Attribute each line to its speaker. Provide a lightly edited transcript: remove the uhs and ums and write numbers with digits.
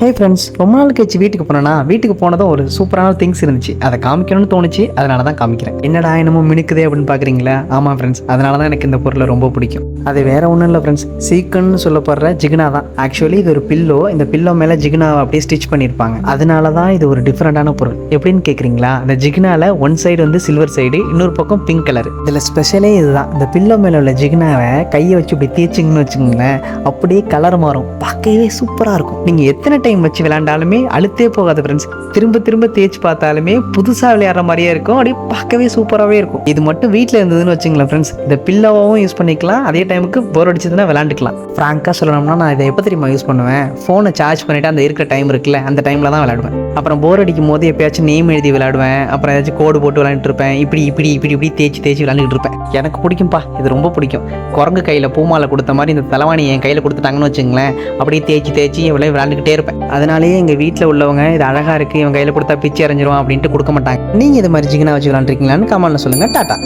Speaker 1: Hey friends, ரொம்ப நாள் கழிச்சு வீட்டுக்கு போனேன்னா வீட்டுக்கு போனதும் ஒரு சூப்பரான திங்ஸ் இருந்துச்சு. அதை காமிக்கணும்னு தோணுச்சு, அதனால தான் காமிக்கிறேன். என்னடா என்னமோ மினுக்குதே அப்படின்னு பார்க்குறீங்களா? ஆமாம் ஃப்ரெண்ட்ஸ், அதனால தான் எனக்கு இந்த பொருளை ரொம்ப பிடிக்கும். அது வேற ஒன்றும் இல்லை ஃப்ரெண்ட்ஸ், சீக்கன்னு சொல்லப்படுற ஜிகினா தான். ஆக்சுவலி இது ஒரு பில்லோ. இந்த பில்லோ மேலே ஜிகினாவை அப்படியே ஸ்டிச் பண்ணியிருப்பாங்க. அதனால தான் இது ஒரு டிஃப்ரெண்டான பொருள். எப்படின்னு கேட்குறீங்களா? இந்த ஜிகினாவில் ஒன் சைடு வந்து சில்வர் சைடு, இன்னொரு பக்கம் பிங்க் கலர். இதில் ஸ்பெஷலே இதுதான். இந்த பில்லோ மேலே உள்ள ஜிகினாவை கையை வச்சு இப்படி தேய்ச்சிங்கன்னு வச்சுக்கோங்களேன், அப்படியே கலர் மாறும். பார்க்கவே சூப்பராக இருக்கும். நீங்கள் எத்தனை டைம் வச்சு விளையாண்டாலுமே அழுத்தே போகாது ஃப்ரெண்ட்ஸ். திரும்ப திரும்ப தேய்ச்சி பார்த்தாலுமே புதுசாக விளையாடுற மாதிரியே இருக்கும். அப்படியே பார்க்கவே சூப்பராகவே இருக்கும். இது மட்டும் வீட்டில் இருந்ததுன்னு வச்சுங்களேன் ஃப்ரெண்ட்ஸ், இந்த பில்லோவும் யூஸ் பண்ணிக்கலாம், அதே டைமுக்கு போர் அடிச்சதுன்னா விளையாண்டுக்கலாம். ஃப்ராங்காக சொல்லணும்னா நான் இதை எப்போ தெரியுமா யூஸ் பண்ணுவேன்? ஃபோனை சார்ஜ் பண்ணிவிட்டு அந்த இருக்கிற டைம் இருக்குல்ல, அந்த டைமில் தான் விளையாடுவேன். அப்புறம் போர் அடிக்கும் போது எப்பயாச்சும் நேம் எழுதி விளையாடுவேன். அப்புறம் ஏதாச்சும் கோடு போட்டு விளையாண்டுட்டு இருப்பேன். இப்படி தேய்ச்சி விளையாண்டுட்டு இருப்பேன். எனக்கு பிடிக்கும்ப்பா, இது ரொம்ப பிடிக்கும். குரங்கு கையில் பூமாலை கொடுத்த மாதிரி இந்த தலைவாணி என் கையில் கொடுத்துட்டாங்கன்னு வச்சுங்களேன், அப்படியே தேய்ச்சி விளையாண்டுக்கிட்டே இருப்பேன். அதனாலேயே எங்கள் வீட்டில் உள்ளவங்க இது அழகாக இருக்குது, இவன் கையில் கொடுத்தா பிச்சு அரைஞ்சிரும் அப்படின்ட்டு கொடுக்க மாட்டாங்க. நீங்கள் இது மாதிரி ஜிகினா வச்சு விளையாண்டுருக்கீங்களான்னு கமெண்ட்ல சொல்லுங்கள். டாட்டா.